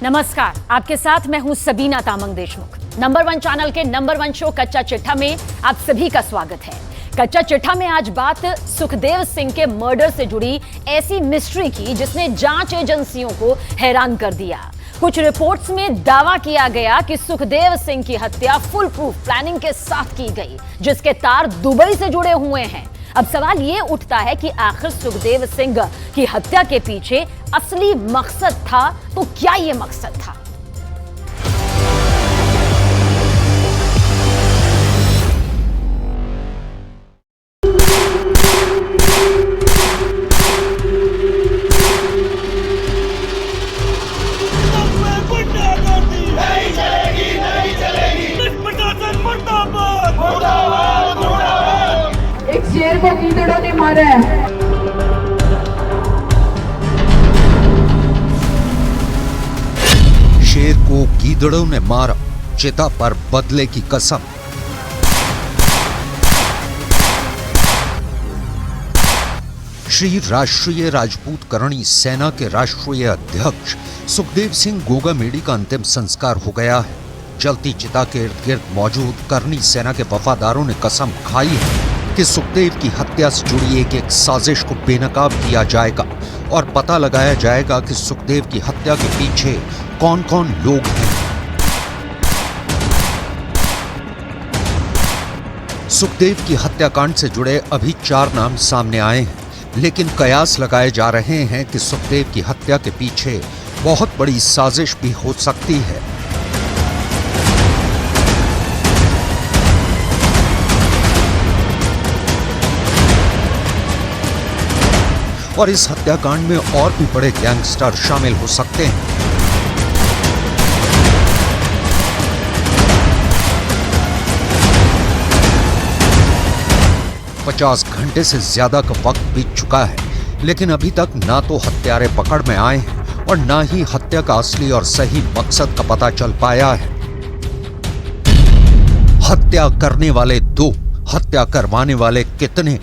नमस्कार, आपके साथ मैं हूं सबीना तामंग देशमुख। नंबर 1 चैनल के नंबर 1 शो कच्चा चिट्ठा में आप सभी का स्वागत है। कच्चा चिट्ठा में आज बात सुखदेव सिंह के मर्डर से जुड़ी ऐसी मिस्ट्री की जिसने जांच एजेंसियों को हैरान कर दिया। कुछ रिपोर्ट्स में दावा किया गया कि सुखदेव सिंह की हत्या फुल प्रूफ प्लानिंग के साथ की गई, जिसके तार दुबई से जुड़े हुए हैं। अब सवाल यह उठता है कि आखिर सुखदेव सिंह की हत्या के पीछे असली मकसद था तो क्या यह मकसद था? शेर को गीदड़ों ने मारा है। शेर को गीदड़ों ने मारा, चिता पर बदले की कसम। श्री राष्ट्रीय राजपूत करणी सेना के राष्ट्रीय अध्यक्ष सुखदेव सिंह गोगामेडी का अंतिम संस्कार हो गया है। जलती चिता के इर्द गिर्द मौजूद करणी सेना के वफादारों ने कसम खाई है कि सुखदेव की हत्या से जुड़ी एक एक साजिश को बेनकाब किया जाएगा और पता लगाया जाएगा कि सुखदेव की हत्या के पीछे कौन कौन लोग हैं। सुखदेव की हत्याकांड से जुड़े अभी 4 नाम सामने आए हैं, लेकिन कयास लगाए जा रहे हैं कि सुखदेव की हत्या के पीछे बहुत बड़ी साजिश भी हो सकती है। और इस हत्याकांड में और भी बड़े गैंगस्टर शामिल हो सकते हैं। पचास घंटे से ज्यादा का वक्त बीत चुका है, लेकिन अभी तक ना तो हत्यारे पकड़ में आए हैं और ना ही हत्या का असली और सही मकसद का पता चल पाया है। हत्या करने वाले 2, हत्या करवाने वाले कितने?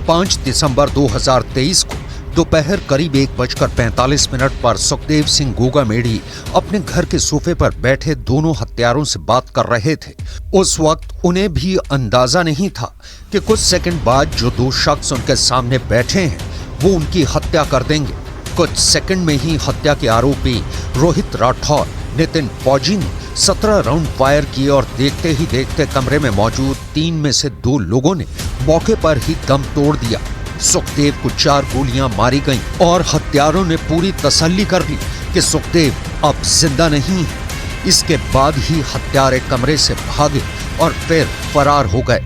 पांच दिसंबर 2023 को दोपहर करीब 1:45 पर सुखदेव सिंह गोगामेडी अपने घर के सोफे पर बैठे दोनों हत्यारों से बात कर रहे थे। उस वक्त उन्हें भी अंदाजा नहीं था कि कुछ सेकंड बाद जो 2 शख्स उनके सामने बैठे हैं वो उनकी हत्या कर देंगे। कुछ सेकंड में ही हत्या के आरोपी रोहित राठौर, नितिन फौजी ने 17 राउंड फायर किए और देखते ही देखते कमरे में मौजूद 3 में से 2 लोगों ने मौके पर ही दम तोड़ दिया। सुखदेव को 4 गोलियां मारी गईं और हत्यारों ने पूरी तसल्ली कर ली कि सुखदेव अब जिंदा नहीं है। इसके बाद ही हत्यारे कमरे से भागे और फिर फरार हो गए।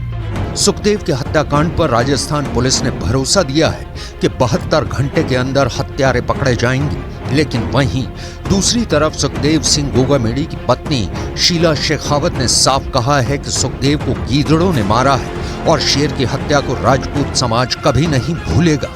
सुखदेव के हत्याकांड पर राजस्थान पुलिस ने भरोसा दिया है कि 72 घंटे के अंदर हत्यारे पकड़े जाएंगे, लेकिन वहीं दूसरी तरफ सुखदेव सिंह गोगामेडी की पत्नी शीला शेखावत ने साफ कहा है कि सुखदेव को गीदड़ों ने मारा है और शेर की हत्या को राजपूत समाज कभी नहीं भूलेगा।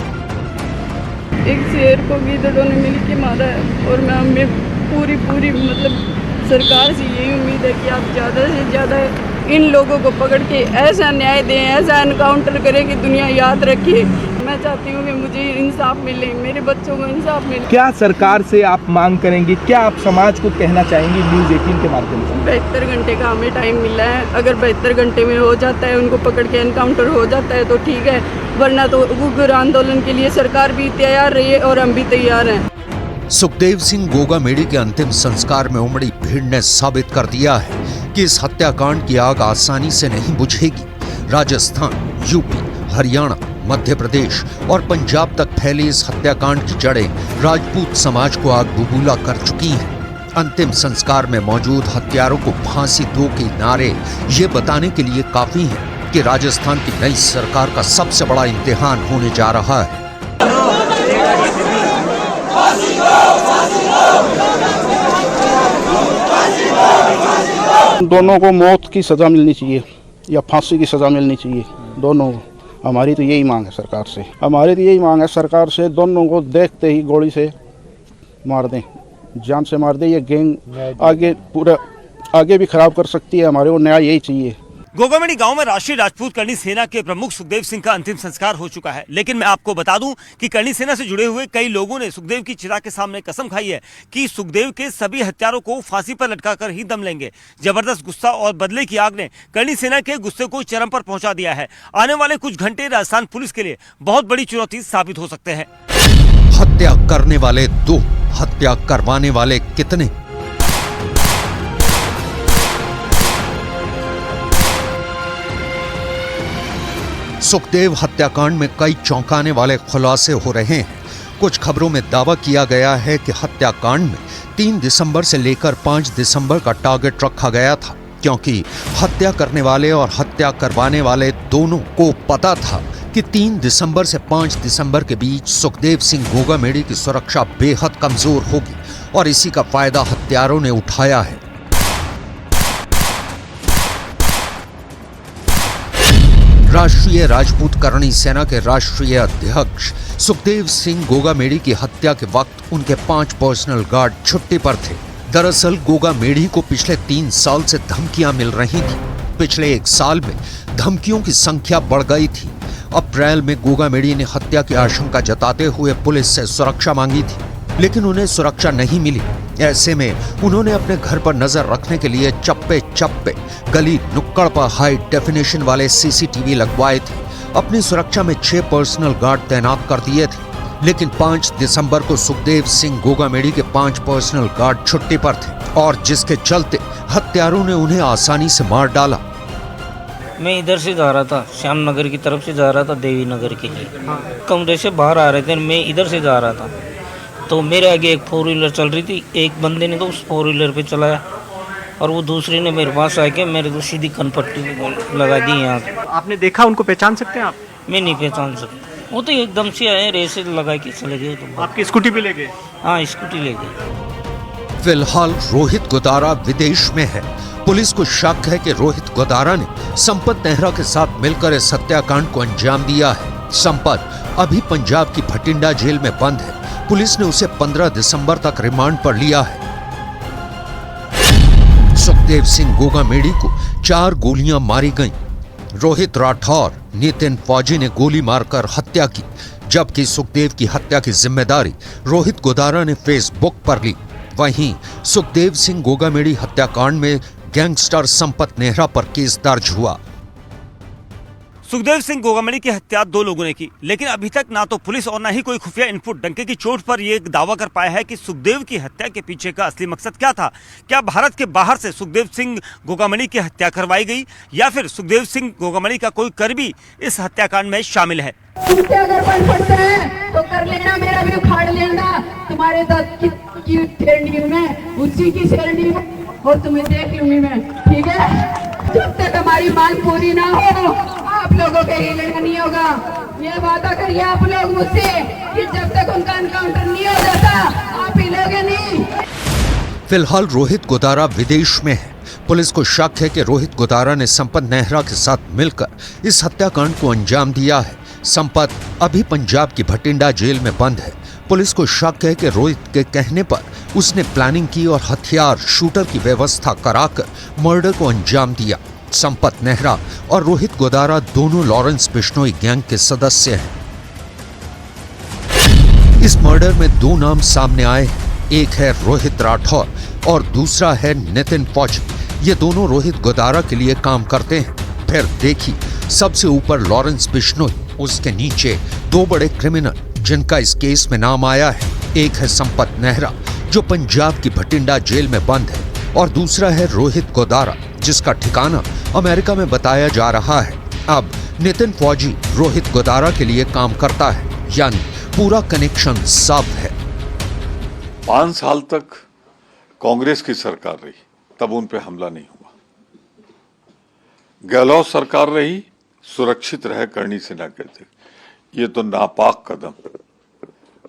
एक शेर को गीदड़ों ने मिलके मारा है और मैं पूरी मतलब सरकार से यही उम्मीद है कि आप ज़्यादा से ज़्यादा इन लोगों को पकड़ के ऐसा न्याय दें, ऐसा एनकाउंटर करें कि दुनिया याद रखे। मैं चाहती हूँ कि मुझे इंसाफ मिले, मेरे बच्चों को इंसाफ मिले। क्या सरकार से आप मांग करेंगी? क्या आप समाज को कहना चाहेंगी न्यूज़ 18 के माध्यम से? 72 घंटे का हमें टाइम मिला है। अगर 72 घंटे में हो जाता है, उनको पकड़ के एनकाउंटर हो जाता है तो ठीक है, वरना तो उग्र आंदोलन के लिए सरकार भी तैयार रही है और हम भी तैयार हैं। सुखदेव सिंह गोगामेडी के अंतिम संस्कार में उमड़ी भीड़ ने साबित कर दिया है कि इस हत्याकांड की आग आसानी से नहीं बुझेगी। राजस्थान, यूपी, हरियाणा, मध्य प्रदेश और पंजाब तक फैली इस हत्याकांड की जड़ें राजपूत समाज को आग बबूला कर चुकी हैं। अंतिम संस्कार में मौजूद हत्यारों को फांसी दो के नारे ये बताने के लिए काफी हैं कि राजस्थान की नई सरकार का सबसे बड़ा इम्तिहान होने जा रहा है। दोनों को मौत की सज़ा मिलनी चाहिए या फांसी की सज़ा मिलनी चाहिए, दोनों को। हमारी तो यही मांग है सरकार से, सरकार से दोनों को देखते ही गोली से मार दें, जान से मार दें। ये गैंग आगे भी खराब कर सकती है हमारे को, न्याय यही चाहिए। गोगामेडी गांव में राष्ट्रीय राजपूत करणी सेना के प्रमुख सुखदेव सिंह का अंतिम संस्कार हो चुका है। लेकिन मैं आपको बता दूं कि करणी सेना से जुड़े हुए कई लोगों ने सुखदेव की चिता के सामने कसम खाई है कि सुखदेव के सभी हत्यारों को फांसी पर लटकाकर ही दम लेंगे। जबरदस्त गुस्सा और बदले की आग ने करणी सेना के गुस्से को चरम पर पहुंचा दिया है। आने वाले कुछ घंटे राजस्थान पुलिस के लिए बहुत बड़ी चुनौती साबित हो सकते हैं। हत्या करने वाले 2, हत्या करवाने वाले कितने? सुखदेव हत्याकांड में कई चौंकाने वाले खुलासे हो रहे हैं। कुछ खबरों में दावा किया गया है कि हत्याकांड में 3 दिसंबर से लेकर 5 दिसंबर का टारगेट रखा गया था, क्योंकि हत्या करने वाले और हत्या करवाने वाले दोनों को पता था कि 3 दिसंबर से 5 दिसंबर के बीच सुखदेव सिंह गोगामेडी की सुरक्षा बेहद कमजोर होगी और इसी का फायदा हत्यारों ने उठाया है। राष्ट्रीय राजपूत करणी सेना के राष्ट्रीय अध्यक्ष सुखदेव सिंह गोगामेडी की हत्या के वक्त उनके 5 पर्सनल गार्ड छुट्टी पर थे। दरअसल गोगामेडी को पिछले 3 साल से धमकियां मिल रही थी। पिछले 1 साल में धमकियों की संख्या बढ़ गई थी। अप्रैल में गोगामेडी ने हत्या की आशंका जताते हुए पुलिस से सुरक्षा मांगी थी, लेकिन उन्हें सुरक्षा नहीं मिली। ऐसे में उन्होंने अपने घर पर नजर रखने के लिए चप्पे चप्पे गली नुक्कड़ पर हाई डेफिनेशन वाले सीसीटीवी लगवाए थे। अपनी सुरक्षा में 6 पर्सनल गार्ड तैनात कर दिए थे। लेकिन 5 दिसंबर को सुखदेव सिंह गोगामेडी के 5 पर्सनल गार्ड छुट्टी पर थे और जिसके चलते हत्यारों ने उन्हें आसानी से मार डाला। मैं इधर से जा रहा था, श्यामनगर की तरफ से जा रहा था देवी नगर के लिए। कमरे से बाहर आ रहे थे, मैं इधर से जा रहा था तो मेरे आगे एक 4 व्हीलर चल रही थी। एक बंदे ने तो उस 4 व्हीलर पे चलाया और वो दूसरे ने मेरे पास आके मेरे को सीधी कनपट्टी लगा दी यहाँ। आपने देखा, उनको पहचान सकते हैं आप? मैं नहीं पहचान सकता, वो तो एकदम से आए, रेसे लगा के चले गए। तो आपकी स्कूटी पे ले गए? हाँ, स्कूटी ले गए। फिलहाल रोहित गोदारा विदेश में है। पुलिस को शक है कि रोहित गोदारा ने संपत नेहरा के साथ मिलकर इस हत्याकांड को अंजाम दिया है। संपत अभी पंजाब की भटिंडा जेल में बंद है। पुलिस ने उसे 15 दिसंबर तक रिमांड पर लिया है। सुखदेव सिंह गोगामेडी को 4 गोलियां मारी गईं। रोहित राठौर, नितिन फौजी ने गोली मारकर हत्या की, जबकि सुखदेव की हत्या की जिम्मेदारी रोहित गोदारा ने फेसबुक पर ली। वहीं सुखदेव सिंह गोगामेडी हत्याकांड में गैंगस्टर संपत नेहरा पर केस दर्ज हुआ। सुखदेव सिंह गोगामेडी की हत्या 2 लोगों ने की, लेकिन अभी तक ना तो पुलिस और ना ही कोई खुफिया इनपुट डंके की चोट पर यह दावा कर पाया है कि सुखदेव की हत्या के पीछे का असली मकसद क्या था। क्या भारत के बाहर से सुखदेव सिंह गोगामेडी की हत्या करवाई गई या फिर सुखदेव सिंह गोगामेडी का कोई करीबी इस हत्याकांड में शामिल है। तुमसे अगर बन पड़ता है तो कर लेना, मेरा भी उखाड़ लेना। तुम्हारे दांत की शेरनी में, उसी की शेरनी में, और तुम्हें देख लूंगी मैं, ठीक है? जब तक हमारी मांग पूरी ना हो आप लोगों के हिलना नहीं होगा। ये वादा करिए आप लोग मुझसे कि जब तक उनका एनकाउंटर नहीं हो जाता आप हिलोगे नहीं। फिलहाल रोहित गोदारा विदेश में है। पुलिस को शक है कि रोहित गोदारा ने संपत नेहरा के साथ मिलकर इस हत्याकांड को अंजाम दिया है। संपत अभी पंजाब की भटिंडा जेल में बंद है। पुलिस को शक है कि रोहित के कहने पर उसने प्लानिंग की और हथियार शूटर की व्यवस्था कराकर मर्डर को अंजाम दिया। संपत नेहरा और रोहित गोदारा दोनों लॉरेंस बिश्नोई गैंग के सदस्य हैं। इस मर्डर में 2 नाम सामने आए हैं। एक है रोहित राठौर और दूसरा है नितिन फौजी। ये दोनों रोहित गोदारा के लिए काम करते हैं। फिर देखिए, सबसे ऊपर लॉरेंस बिश्नोई, उसके नीचे 2 बड़े क्रिमिनल जिनका इस केस में नाम आया है। एक है संपत नेहरा जो पंजाब की भटिंडा जेल में बंद है और दूसरा है रोहित गोदारा जिसका ठिकाना अमेरिका में बताया जा रहा है। अब नितिन फौजी रोहित गोदारा के लिए काम करता है, यानी पूरा कनेक्शन साफ है। 5 साल तक कांग्रेस की सरकार रही, तब उन पे हमला नहीं हुआ। गहलोत सरकार रही, सुरक्षित रहे करणी सेना कहते। ये तो नापाक कदम,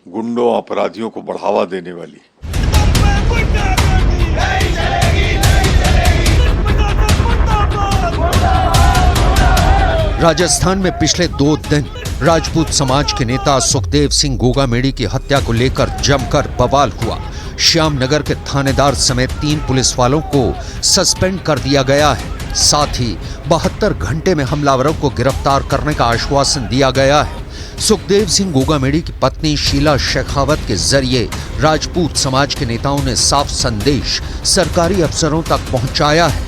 गुंडों अपराधियों को बढ़ावा देने वाली। राजस्थान में पिछले 2 दिन राजपूत समाज के नेता सुखदेव सिंह गोगामेडी की हत्या को लेकर जमकर बवाल हुआ। श्यामनगर के थानेदार समेत 3 पुलिस वालों को सस्पेंड कर दिया गया है। साथ ही 72 घंटे में हमलावरों को गिरफ्तार करने का आश्वासन दिया गया है। सुखदेव सिंह गोगामेडी की पत्नी शीला शेखावत के जरिए राजपूत समाज के नेताओं ने साफ संदेश सरकारी अफसरों तक पहुंचाया है।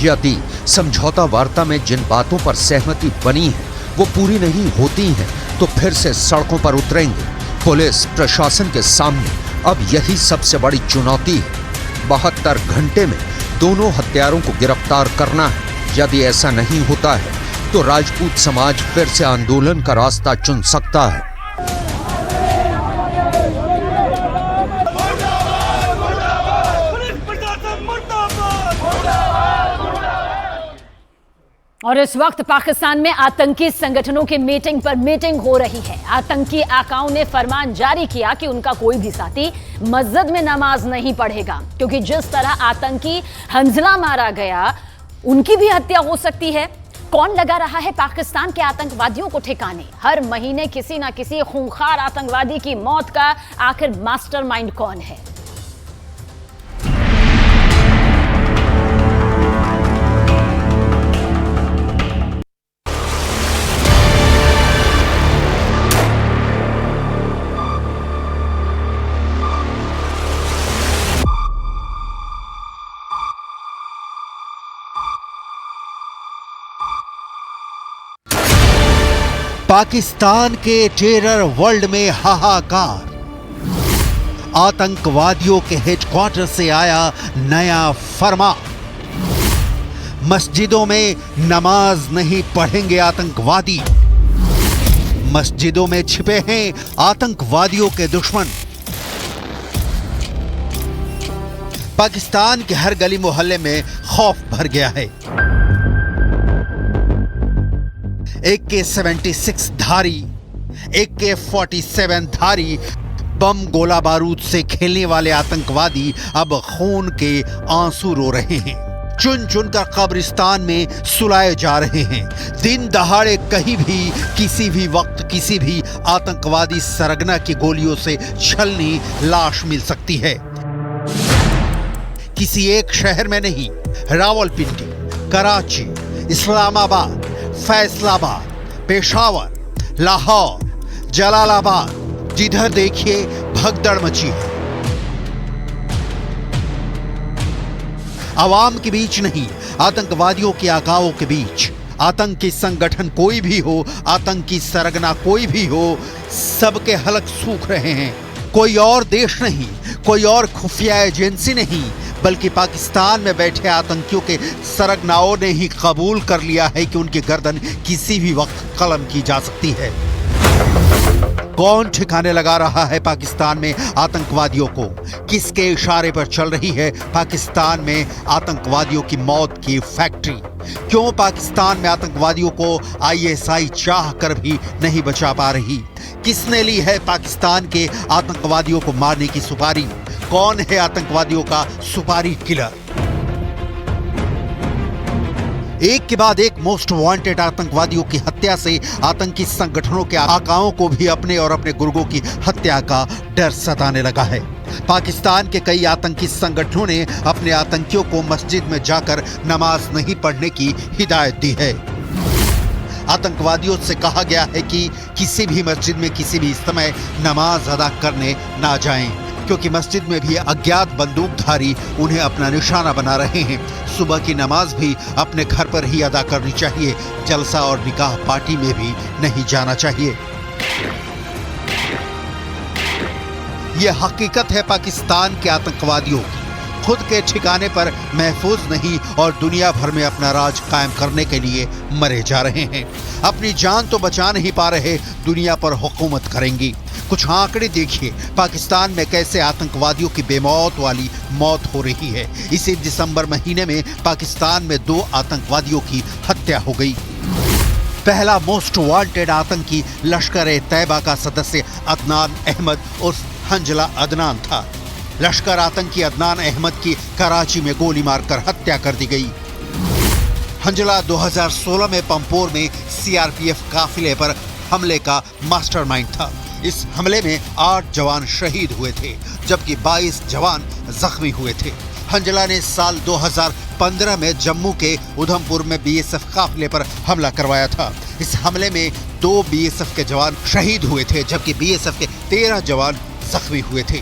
यदि समझौता वार्ता में जिन बातों पर सहमति बनी है वो पूरी नहीं होती हैं तो फिर से सड़कों पर उतरेंगे। पुलिस प्रशासन के सामने अब यही सबसे बड़ी चुनौती है। 72 घंटे में दोनों हत्यारों को गिरफ्तार करना है। यदि ऐसा नहीं होता है तो राजपूत समाज फिर से आंदोलन का रास्ता चुन सकता है। और इस वक्त पाकिस्तान में आतंकी संगठनों की मीटिंग पर मीटिंग हो रही है। आतंकी आकाओं ने फरमान जारी किया कि उनका कोई भी साथी मस्जिद में नमाज नहीं पढ़ेगा, क्योंकि जिस तरह आतंकी हंजला मारा गया उनकी भी हत्या हो सकती है। कौन लगा रहा है पाकिस्तान के आतंकवादियों को ठिकाने? हर महीने किसी ना किसी खूंखार आतंकवादी की मौत का आखिर मास्टरमाइंड कौन है? पाकिस्तान के टेरर वर्ल्ड में हाहाकार। आतंकवादियों के हेडक्वार्टर से आया नया फरमान। मस्जिदों में नमाज नहीं पढ़ेंगे आतंकवादी। मस्जिदों में छिपे हैं आतंकवादियों के दुश्मन। पाकिस्तान के हर गली मोहल्ले में खौफ भर गया है। AK-76 धारी, AK-47 धारी बम गोला बारूद से खेलने वाले आतंकवादी अब खून के आंसू रो रहे हैं। चुन चुनकर कब्रिस्तान में सुलाए जा रहे हैं। दिन दहाड़े कहीं भी किसी भी वक्त किसी भी आतंकवादी सरगना की गोलियों से छलनी लाश मिल सकती है। किसी एक शहर में नहीं, रावलपिंडी, कराची, इस्लामाबाद, फैसलाबाद, पेशावर, लाहौर, जलालाबाद, जिधर देखिए भगदड़ मची है। आवाम के बीच नहीं, आतंकवादियों के आकाओं के बीच। आतंकी संगठन कोई भी हो, आतंकी सरगना कोई भी हो, सबके हलक सूख रहे हैं। कोई और देश नहीं, कोई और खुफिया एजेंसी नहीं, बल्कि पाकिस्तान में बैठे आतंकियों के सरगनाओं ने ही कबूल कर लिया है कि उनकी गर्दन किसी भी वक्त कलम की जा सकती है। कौन ठिकाने लगा रहा है पाकिस्तान में आतंकवादियों को? किसके इशारे पर चल रही है पाकिस्तान में आतंकवादियों की मौत की फैक्ट्री? क्यों पाकिस्तान में आतंकवादियों को ISI चाह कर भी नहीं बचा पा रही? किसने ली है पाकिस्तान के आतंकवादियों को मारने की सुपारी? कौन है आतंकवादियों का सुपारी किलर? एक के बाद एक मोस्ट वांटेड आतंकवादियों की हत्या से आतंकी संगठनों के आकाओं को भी अपने और अपने गुर्गों की हत्या का डर सताने लगा है। पाकिस्तान के कई आतंकी संगठनों ने अपने आतंकियों को मस्जिद में जाकर नमाज नहीं पढ़ने की हिदायत दी है। आतंकवादियों से कहा गया है कि किसी भी मस्जिद में किसी भी समय नमाज अदा करने ना जाएं, क्योंकि मस्जिद में भी अज्ञात बंदूकधारी उन्हें अपना निशाना बना रहे हैं। सुबह की नमाज भी अपने घर पर ही अदा करनी चाहिए। जलसा और निकाह पार्टी में भी नहीं जाना चाहिए। यह हकीकत है पाकिस्तान के आतंकवादियों की। खुद के ठिकाने पर महफूज नहीं और दुनिया भर में अपना राज कायम करने के लिए मरे जा रहे हैं। अपनी जान तो बचा नहीं पा रहे, दुनिया पर हुकूमत करेंगी। कुछ आंकड़े देखिए, पाकिस्तान में कैसे आतंकवादियों की बेमौत वाली मौत हो रही है। इसी दिसंबर महीने में पाकिस्तान में 2 आतंकवादियों की हत्या हो गई। पहला मोस्ट वांटेड आतंकी लश्कर-ए-तैयबा का सदस्य अदनान अहमद उर्फ हंजला अदनान था। लश्कर आतंकी अदनान अहमद की कराची में गोली मारकर हत्या कर दी गई। हंजला 2016 में पंपोर में CRPF काफिले पर हमले का मास्टरमाइंड था। इस हमले में 8 जवान शहीद हुए थे, जबकि 22 जवान जख्मी हुए थे। हंजला ने साल 2005 2015 में जम्मू के उधमपुर में बीएसएफ काफिले पर हमला करवाया था। इस हमले में 2 बीएसएफ के जवान शहीद हुए थे, जबकि बीएसएफ के 13 जवान जख्मी हुए थे।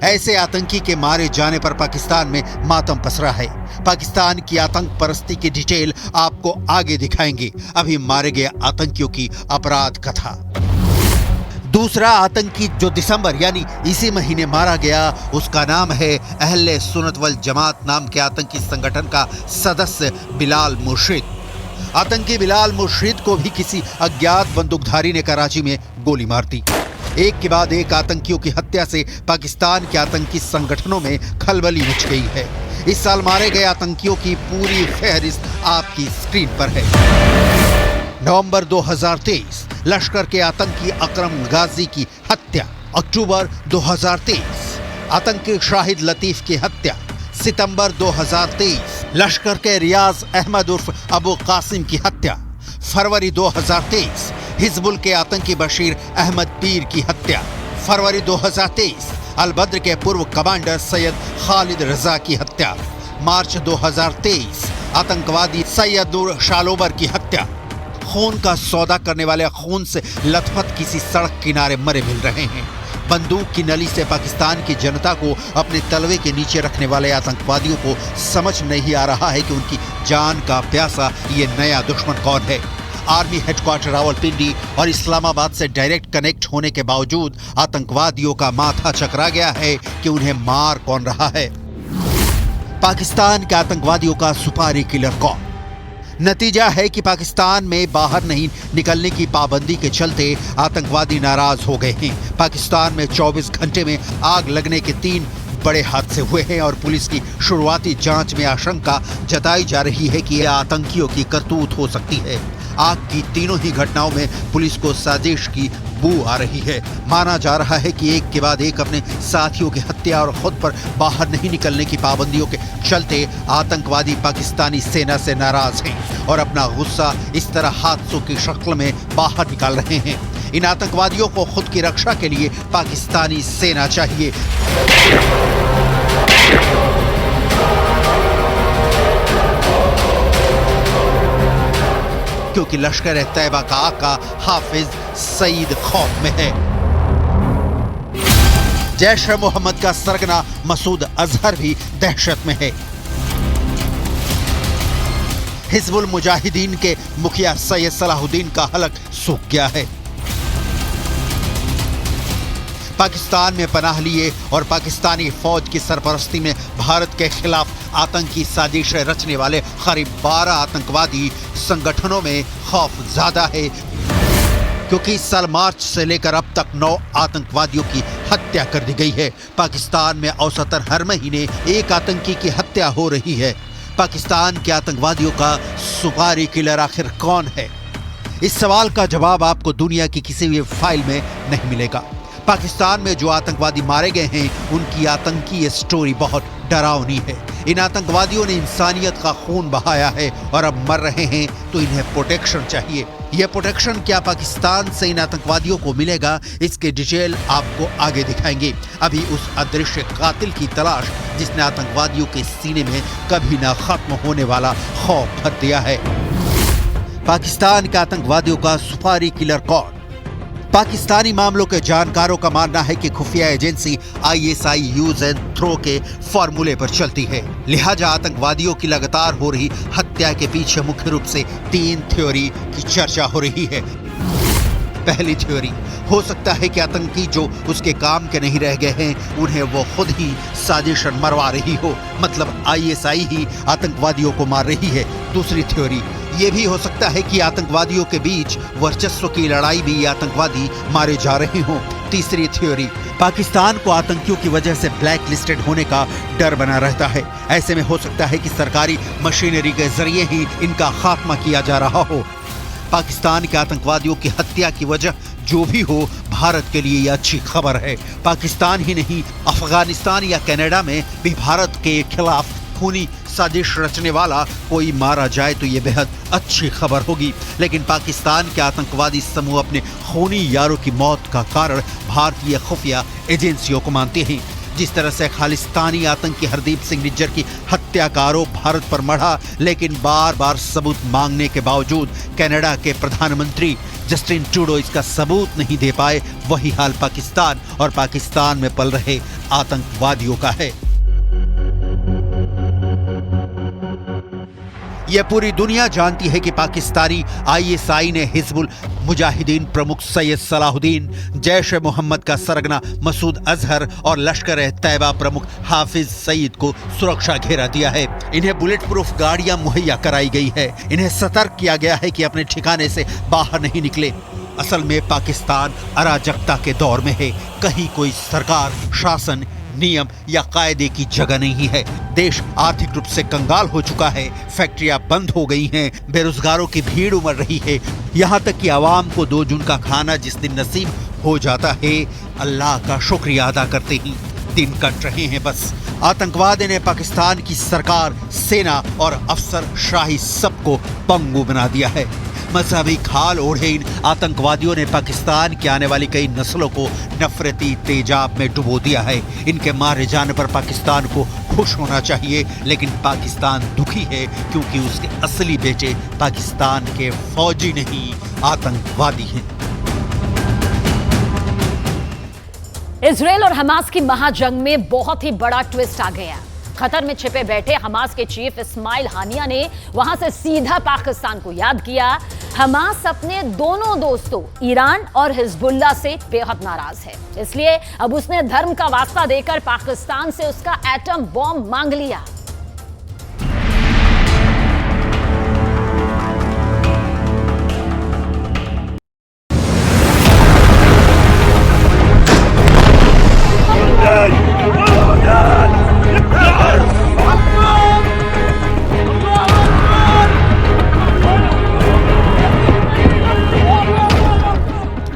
ऐसे आतंकी के मारे जाने पर पाकिस्तान में मातम पसरा है। पाकिस्तान की आतंक परस्ती की डिटेल आपको आगे दिखाएंगे। अभी मारे गए आतंकियों की अपराध कथा। दूसरा आतंकी जो दिसंबर यानी इसी महीने मारा गया, उसका नाम है अहले सुन्नत वल जमात नाम के आतंकी संगठन का सदस्य बिलाल मुर्शिद। आतंकी बिलाल मुर्शिद को भी किसी अज्ञात बंदूकधारी ने कराची में गोली मार दी। एक के बाद एक आतंकियों की हत्या से पाकिस्तान के आतंकी संगठनों में खलबली मच गई है। इस साल मारे गए आतंकियों की पूरी फहरिस्त आपकी स्क्रीन पर है। नवंबर 2023 लश्कर के आतंकी अकरम गाजी की हत्या। अक्टूबर 2023 आतंकी शाहिद लतीफ की हत्या। सितंबर 2023 लश्कर के रियाज अहमद उर्फ अबू कासिम की हत्या। फरवरी 2023 हिजबुल के आतंकी बशीर अहमद पीर की हत्या। फरवरी 2023 अल-बद्र के पूर्व कमांडर सैयद खालिद रजा की हत्या। मार्च 2023 आतंकवादी सैयद नूर शालोबर की हत्या। खून का सौदा करने वाले खून से लथपथ किसी सड़क किनारे मरे मिल रहे हैं। बंदूक की नली से पाकिस्तान की जनता को अपने तलवे के नीचे रखने वाले आतंकवादियों को समझ नहीं आ रहा है कि उनकी जान का प्यासा ये नया दुश्मन कौन है। आर्मी हेडक्वार्टर रावलपिंडी और इस्लामाबाद से डायरेक्ट कनेक्ट होने के बावजूद आतंकवादियों का माथा चकरा गया है कि उन्हें मार कौन रहा है। पाकिस्तान के आतंकवादियों का सुपारी किलर कौन? नतीजा है कि पाकिस्तान में बाहर नहीं निकलने की पाबंदी के चलते आतंकवादी नाराज हो गए हैं। पाकिस्तान में 24 घंटे में आग लगने के 3 बड़े हादसे हुए हैं और पुलिस की शुरुआती जांच में आशंका जताई जा रही है कि यह आतंकियों की करतूत हो सकती है। आग की तीनों ही घटनाओं में पुलिस को साजिश की बू आ रही है। माना जा रहा है कि एक के बाद एक अपने साथियों की हत्या और खुद पर बाहर नहीं निकलने की पाबंदियों के चलते आतंकवादी पाकिस्तानी सेना से नाराज हैं और अपना गुस्सा इस तरह हादसों की शक्ल में बाहर निकाल रहे हैं। इन आतंकवादियों को खुद की रक्षा के लिए पाकिस्तानी सेना चाहिए। क्योंकि लश्कर तैयबा का आका हाफिज सईद खौफ में है। जैश मोहम्मद का सरगना मसूद अजहर भी दहशत में है। हिजबुल मुजाहिदीन के मुखिया सैयद सलाहुद्दीन का हलक सूख गया है। पाकिस्तान में पनाह लिए और पाकिस्तानी फौज की सरपरस्ती में भारत के खिलाफ आतंकी साजिशें रचने वाले करीब 12 आतंकवादी संगठनों में खौफ ज्यादा है, क्योंकि इस साल मार्च से लेकर अब तक 9 आतंकवादियों की हत्या कर दी गई है। पाकिस्तान में औसतन हर महीने एक आतंकी की हत्या हो रही है। पाकिस्तान के आतंकवादियों का सुपारी किलर आखिर कौन है? इस सवाल का जवाब आपको दुनिया की किसी भी फाइल में नहीं मिलेगा। पाकिस्तान में जो आतंकवादी मारे गए हैं उनकी आतंकी स्टोरी बहुत डरावनी है। इन आतंकवादियों ने इंसानियत का खून बहाया है और अब मर रहे हैं, तो इन्हें प्रोटेक्शन चाहिए। यह प्रोटेक्शन क्या पाकिस्तान से इन आतंकवादियों को मिलेगा, इसके डिटेल आपको आगे दिखाएंगे। अभी उस अदृश्य कातिल की तलाश जिसने आतंकवादियों के सीने में कभी ना खत्म होने वाला खौफ भर दिया है। पाकिस्तान के आतंकवादियों का सुपारी किलर कौन? पाकिस्तानी मामलों के जानकारों का मानना है कि खुफिया agency ISI use and throw के फॉर्मूले पर चलती है। लिहाजा आतंकवादियों की लगातार हो रही हत्या के पीछे मुख्य रूप से 3 थ्योरी की चर्चा हो रही है। पहली थ्योरी, हो सकता है कि आतंकी जो उसके काम के नहीं रह गए हैं उन्हें वो खुद ही साजिशन मरवा रही हो, मतलब ISI ही आतंकवादियों को मार रही है। दूसरी थ्योरी, ये भी हो सकता है कि आतंकवादियों के बीच वर्चस्व की लड़ाई में ये आतंकवादी मारे जा रहे हों। तीसरी थ्योरी, पाकिस्तान को आतंकियों की वजह से ब्लैक लिस्टेड होने का डर बना रहता है। ऐसे में हो सकता है कि सरकारी मशीनरी के जरिए ही इनका खात्मा किया जा रहा हो। पाकिस्तान के आतंकवादियों की हत्या की वजह जो भी हो, भारत के लिए यह अच्छी खबर है। पाकिस्तान ही नहीं, अफगानिस्तान या कनाडा में भी भारत के खिलाफ खूनी साजिश रचने वाला कोई मारा जाए तो ये बेहद अच्छी खबर होगी। लेकिन पाकिस्तान के आतंकवादी समूह अपने खूनी यारों की मौत का कारण भारतीय खुफिया एजेंसियों को मानते हैं, जिस तरह से खालिस्तानी आतंकी हरदीप सिंह निज्जर की हत्या का आरोप भारत पर मढ़ा, लेकिन बार बार सबूत मांगने के बावजूद कनाडा के प्रधानमंत्री जस्टिन ट्रूडो इसका सबूत नहीं दे पाए, वही हाल पाकिस्तान और पाकिस्तान में पल रहे आतंकवादियों का है। यह पूरी दुनिया जानती है कि पाकिस्तानी आईएसआई ने हिजबुल मुजाहिदीन प्रमुख सैयद सलाहुद्दीन, जैश ए मोहम्मद का सरगना मसूद अजहर और लश्कर ए तैयबा प्रमुख हाफिज सईद को सुरक्षा घेरा दिया है। इन्हें बुलेट प्रूफ गाड़ियां मुहैया कराई गई है। इन्हें सतर्क किया गया है कि अपने ठिकाने से बाहर नहीं निकले। असल में पाकिस्तान अराजकता के दौर में है। कहीं कोई सरकार, शासन, नियम या कायदे की जगह नहीं है। देश आर्थिक रूप से कंगाल हो चुका है। फैक्ट्रियां बंद हो गई हैं। बेरोजगारों की भीड़ उमड़ रही है। यहाँ तक कि आवाम को 2 जून का खाना जिस दिन नसीब हो जाता है, अल्लाह का शुक्रिया अदा करते ही दिन कट रहे हैं। बस आतंकवाद ने पाकिस्तान की सरकार, सेना और अफसरशाही सबको पंगु बना दिया है। मजहबी खाल ओढ़े इन आतंकवादियों ने पाकिस्तान की आने वाली कई नस्लों को नफरती तेजाब में डुबो दिया है। इनके मारे जाने पर पाकिस्तान को खुश होना चाहिए, लेकिन पाकिस्तान दुखी है क्योंकि उसके असली बेटे पाकिस्तान के फौजी नहीं, आतंकवादी हैं। इजराइल और हमास की महाजंग में बहुत ही बड़ा ट्विस्ट आ गया। कतर में छिपे बैठे हमास के चीफ इस्माइल हानिया ने वहां से सीधा पाकिस्तान को याद किया। हमास अपने दोनों दोस्तों ईरान और हिजबुल्लाह से बेहद नाराज है, इसलिए अब उसने धर्म का वास्ता देकर पाकिस्तान से उसका एटम बॉम्ब मांग लिया।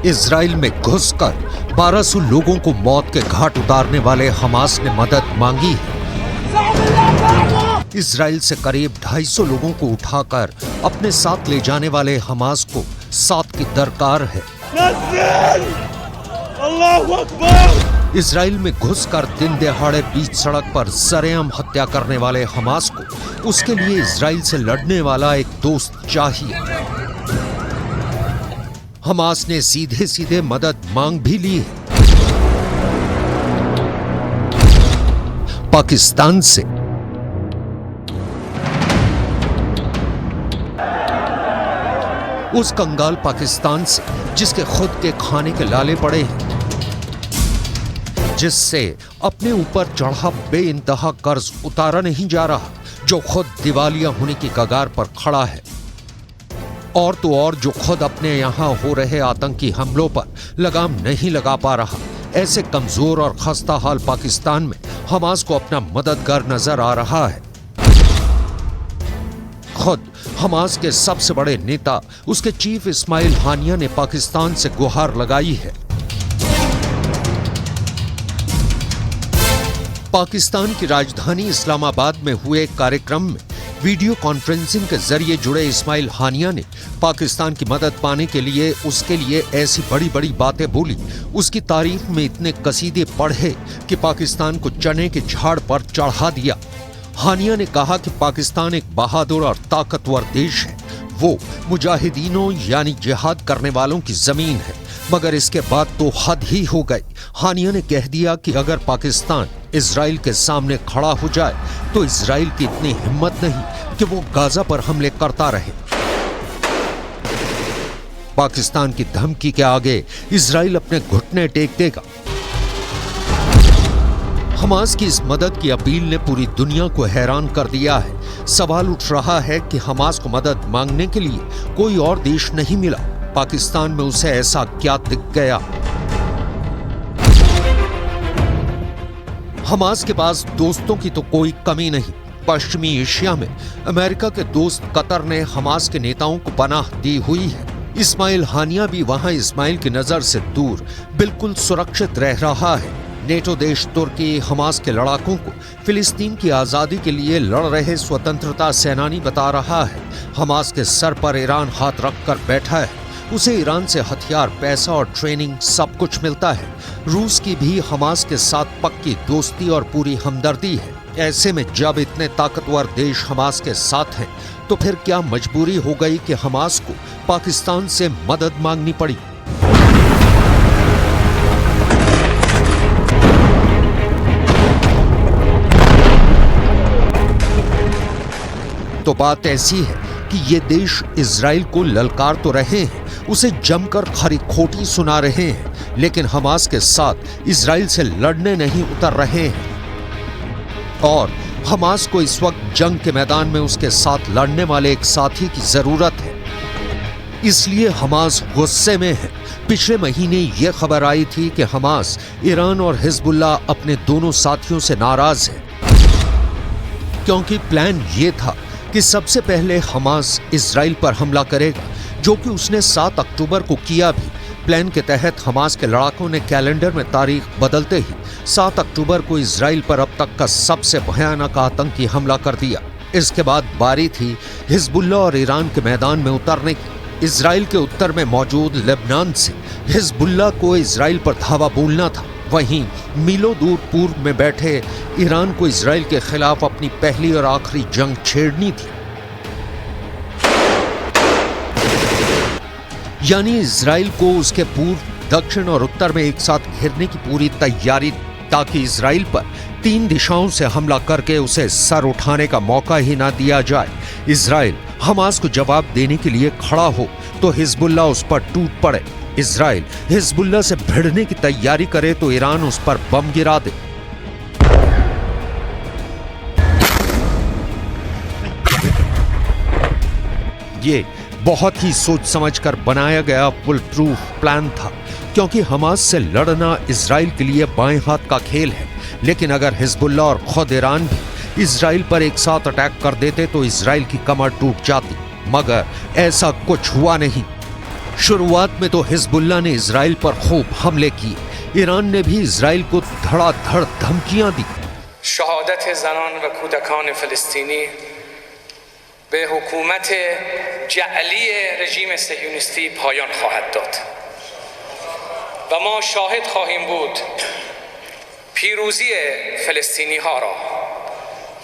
इजराइल में घुसकर 1200 लोगों को मौत के घाट उतारने वाले हमास ने मदद मांगी है। इजराइल से करीब 250 लोगों को उठाकर अपने साथ ले जाने वाले हमास को साथ की दरकार है। इजराइल में घुसकर दिन दहाड़े बीच सड़क पर सरेआम हत्या करने वाले हमास को उसके लिए इजराइल से लड़ने वाला एक दोस्त चाहिए। हमास ने सीधे सीधे मदद मांग भी ली है पाकिस्तान से। उस कंगाल पाकिस्तान से जिसके खुद के खाने के लाले पड़े हैं, जिससे अपने ऊपर चढ़ा बेइंतहा कर्ज उतारा नहीं जा रहा, जो खुद दिवालिया होने की कगार पर खड़ा है, और तो और जो खुद अपने यहां हो रहे आतंकी हमलों पर लगाम नहीं लगा पा रहा। ऐसे कमजोर और खस्ता हाल पाकिस्तान में हमास को अपना मददगार नजर आ रहा है। खुद हमास के सबसे बड़े नेता, उसके चीफ इस्माइल हानिया ने पाकिस्तान से गुहार लगाई है। पाकिस्तान की राजधानी इस्लामाबाद में हुए एक कार्यक्रम में वीडियो कॉन्फ्रेंसिंग के जरिए जुड़े इस्माइल हानिया ने पाकिस्तान की मदद पाने के लिए उसके लिए ऐसी बड़ी बड़ी बातें बोली, उसकी तारीफ में इतने कसीदे पढ़े कि पाकिस्तान को चने के झाड़ पर चढ़ा दिया। हानिया ने कहा कि पाकिस्तान एक बहादुर और ताकतवर देश है, वो मुजाहिदीनों यानी जिहाद करने वालों की जमीन है, मगर इसके बाद तो हद ही हो गई। हानिया ने कह दिया कि अगर पाकिस्तान इजराइल के सामने खड़ा हो जाए तो इजराइल की इतनी हिम्मत नहीं कि वो गाजा पर हमले करता रहे। पाकिस्तान की धमकी के आगे इजराइल अपने घुटने टेक देगा। हमास की इस मदद की अपील ने पूरी दुनिया को हैरान कर दिया है। सवाल उठ रहा है कि हमास को मदद मांगने के लिए कोई और देश नहीं मिला, पाकिस्तान में उसे ऐसा क्या दिख गया? हमास के पास दोस्तों की तो कोई कमी नहीं। पश्चिमी एशिया में अमेरिका के दोस्त कतर ने हमास के नेताओं को पनाह दी हुई है। इस्माइल हानिया भी वहां इस्माइल की नजर से दूर बिल्कुल सुरक्षित रह रहा है। नेटो देश तुर्की हमास के लड़ाकों को फिलिस्तीन की आजादी के लिए लड़ रहे स्वतंत्रता सेनानी बता रहा है। हमास के सर पर ईरान हाथ रखकर बैठा है। उसे ईरान से हथियार, पैसा और ट्रेनिंग सब कुछ मिलता है। रूस की भी हमास के साथ पक्की दोस्ती और पूरी हमदर्दी है। ऐसे में जब इतने ताकतवर देश हमास के साथ हैं, तो फिर क्या मजबूरी हो गई कि हमास को पाकिस्तान से मदद मांगनी पड़ी? तो बात ऐसी है कि ये देश इजराइल को ललकार तो रहे हैं, उसे जमकर खरी खोटी सुना रहे हैं, लेकिन हमास के साथ इजराइल से लड़ने नहीं उतर रहे हैं। और हमास को इस वक्त जंग के मैदान में उसके साथ लड़ने वाले एक साथी की जरूरत है। इसलिए हमास गुस्से में है। पिछले महीने ये खबर आई थी कि हमास, ईरान और हिजबुल्लाह अपने दोनों साथियों से नाराज है, क्योंकि प्लान ये था कि सबसे पहले हमास इजराइल पर हमला करेगा, जो कि उसने 7 अक्टूबर को किया भी। प्लान के तहत हमास के लड़ाकों ने कैलेंडर में तारीख बदलते ही 7 अक्टूबर को इजराइल पर अब तक का सबसे भयानक आतंकी हमला कर दिया। इसके बाद बारी थी हिजबुल्लाह और ईरान के मैदान में उतरने की। इजराइल के उत्तर में मौजूद लेबनान से हिजबुल्लाह को इजराइल पर धावा बोलना था। वहीं मीलों दूर पूर्व में बैठे ईरान को इजराइल के खिलाफ अपनी पहली और आखिरी जंग छेड़नी थी। यानी इजराइल को उसके पूर्व, दक्षिण और उत्तर में एक साथ घेरने की पूरी तैयारी, ताकि इजराइल पर 3 दिशाओं से हमला करके उसे सर उठाने का मौका ही ना दिया जाए। इजराइल हमास को जवाब देने के लिए खड़ा हो तो हिजबुल्लाह उस पर टूट पड़े। इजराइल हिजबुल्लाह से भिड़ने की तैयारी करे तो ईरान उस पर बम गिरा दे। ये बहुत ही सोच समझकर बनाया गया फुल प्रूफ प्लान था, क्योंकि हमास से लड़ना इजराइल के लिए बाएं हाथ का खेल है। लेकिन अगर हिजबुल्लाह और खुद ईरान भी इजराइल पर एक साथ अटैक कर देते तो इजराइल की कमर टूट जाती, मगर ऐसा कुछ हुआ नहीं। शुरुआत में तो हिजबुल्लाह ने इजराइल पर खूब हमले किए। ईरान ने भी इजराइल को धड़ाधड़ धमकियां दी। शहादत ज़नान व कूदकान फ़लस्तीनी बे हुकूमत जअली रजीम सहियोनिस्ती पायन ख़वाहद दाद व मा शाहिद ख़वाहीम बुद पीरूज़ी फ़लस्तीनी हा रा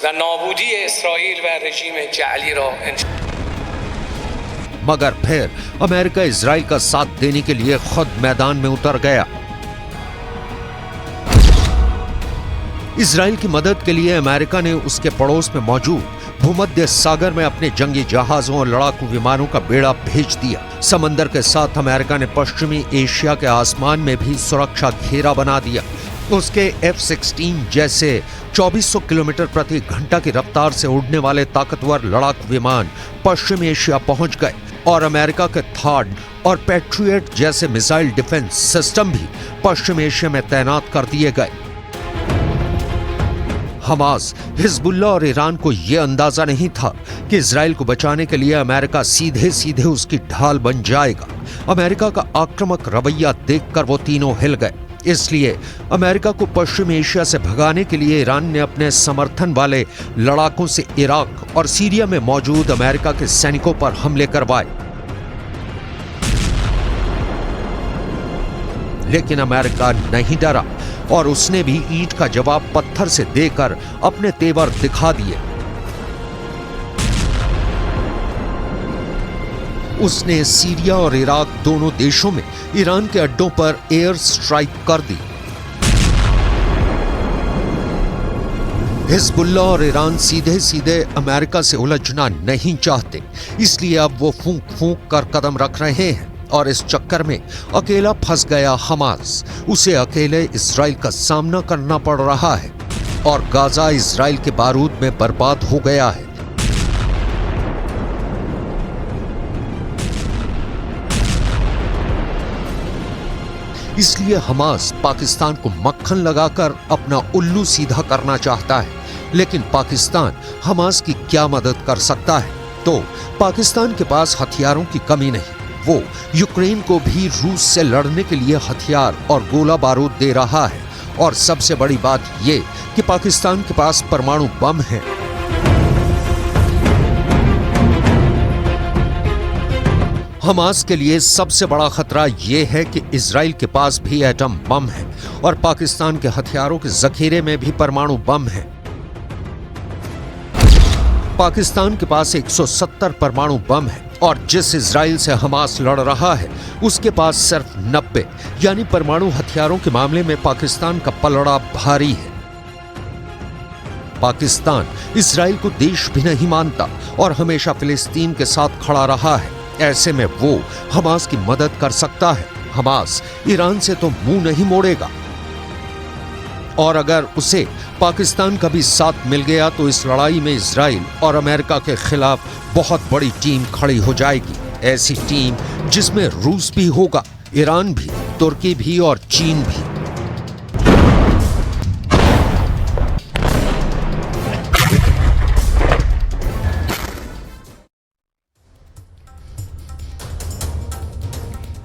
व नाबूदी इसराइल व रजीम जअली रा। मगर फिर अमेरिका इजराइल का साथ देने के लिए खुद मैदान में उतर गया। इजराइल की मदद के लिए अमेरिका ने उसके पड़ोस में मौजूद भूमध्य सागर में अपने जंगी जहाजों और लड़ाकू विमानों का बेड़ा भेज दिया। समंदर के साथ अमेरिका ने पश्चिमी एशिया के आसमान में भी सुरक्षा घेरा बना दिया। उसके F-16 जैसे 2400 किलोमीटर प्रति घंटा की रफ्तार से उड़ने वाले ताकतवर लड़ाकू विमान पश्चिम एशिया पहुंच गए और अमेरिका के थाड और पैट्रियट जैसे मिसाइल डिफेंस सिस्टम भी पश्चिम एशिया में तैनात कर दिए गए। हमास, हिजबुल्लाह और ईरान को यह अंदाजा नहीं था कि इजराइल को बचाने के लिए अमेरिका सीधे सीधे उसकी ढाल बन जाएगा। अमेरिका का आक्रामक रवैया देखकर वो तीनों हिल गए। इसलिए अमेरिका को पश्चिम एशिया से भगाने के लिए ईरान ने अपने समर्थन वाले लड़ाकों से इराक और सीरिया में मौजूद अमेरिका के सैनिकों पर हमले करवाए। लेकिन अमेरिका नहीं डरा और उसने भी ईंट का जवाब पत्थर से देकर अपने तेवर दिखा दिए। उसने सीरिया और इराक दोनों देशों में ईरान के अड्डों पर एयर स्ट्राइक कर दी। हिजबुल्लाह और ईरान सीधे सीधे अमेरिका से उलझना नहीं चाहते, इसलिए अब वो फूंक फूंक कर कदम रख रहे हैं और इस चक्कर में अकेला फंस गया हमास। उसे अकेले इजराइल का सामना करना पड़ रहा है और गाजा इजराइल के बारूद में बर्बाद हो गया है। इसलिए हमास पाकिस्तान को मक्खन लगाकर अपना उल्लू सीधा करना चाहता है, लेकिन पाकिस्तान हमास की क्या मदद कर सकता है? तो पाकिस्तान के पास हथियारों की कमी नहीं, वो यूक्रेन को भी रूस से लड़ने के लिए हथियार और गोला बारूद दे रहा है। और सबसे बड़ी बात ये कि पाकिस्तान के पास परमाणु बम है। हमास के लिए सबसे बड़ा खतरा यह है कि इजराइल के पास भी एटम बम है और पाकिस्तान के हथियारों के जखीरे में भी परमाणु बम है। पाकिस्तान के पास 170 परमाणु बम है और जिस इजराइल से हमास लड़ रहा है उसके पास सिर्फ 90, यानी परमाणु हथियारों के मामले में पाकिस्तान का पलड़ा भारी है। पाकिस्तान इजराइल को देश भी नहीं मानता और हमेशा फिलिस्तीन के साथ खड़ा रहा है। ऐसे में वो हमास की मदद कर सकता है। हमास ईरान से तो मुंह नहीं मोड़ेगा और अगर उसे पाकिस्तान का भी साथ मिल गया तो इस लड़ाई में इजराइल और अमेरिका के खिलाफ बहुत बड़ी टीम खड़ी हो जाएगी। ऐसी टीम जिसमें रूस भी होगा, ईरान भी, तुर्की भी और चीन भी।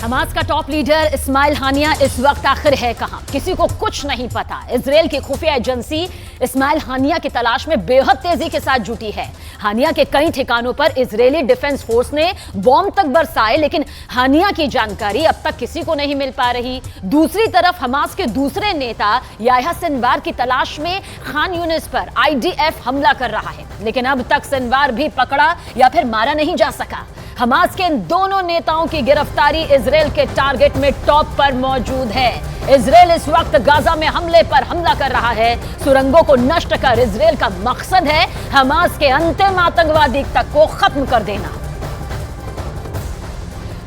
हमास का टॉप लीडर इस्माइल हानिया इस वक्त आखिर है कहां? किसी को कुछ नहीं पता। इजराइल की खुफिया एजेंसी इस्माइल हानिया की तलाश में बेहद तेजी के साथ जुटी है। हानिया के कई ठिकानों पर इजरायली डिफेंस फोर्स ने बॉम्ब तक बरसाए, लेकिन हानिया की जानकारी अब तक किसी को नहीं मिल पा रही। दूसरी तरफ हमास के दूसरे नेता याह्या सिनवार की तलाश में खान यूनिस पर IDF हमला कर रहा है, लेकिन अब तक सिनवार भी पकड़ा या फिर मारा नहीं जा सका। हमास के इन दोनों नेताओं की गिरफ्तारी इजराइल के टारगेट में टॉप पर मौजूद है। इजराइल इस वक्त गाजा में हमले पर हमला कर रहा है। सुरंगों को नष्ट कर इजराइल का मकसद है हमास के अंतिम आतंकवादी तक को खत्म कर देना।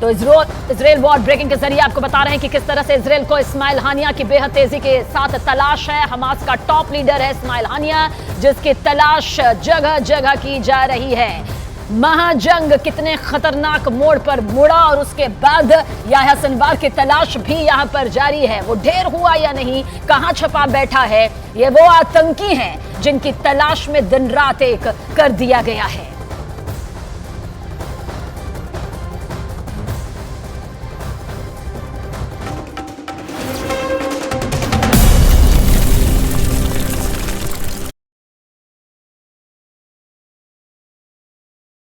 तो इजराइल वॉर ब्रेकिंग के जरिए आपको बता रहे हैं कि किस तरह से इजराइल को इस्माइल हानिया की बेहद तेजी के साथ तलाश है। हमास का टॉप लीडर है इस्माइल हानिया, जिसकी तलाश जगह जगह की जा रही है। महाजंग कितने खतरनाक मोड़ पर मुड़ा और उसके बाद याह्या सिनवार की तलाश भी यहां पर जारी है। वो ढेर हुआ या नहीं, कहां छुपा बैठा है, ये वो आतंकी हैं जिनकी तलाश में दिन रात एक कर दिया गया है।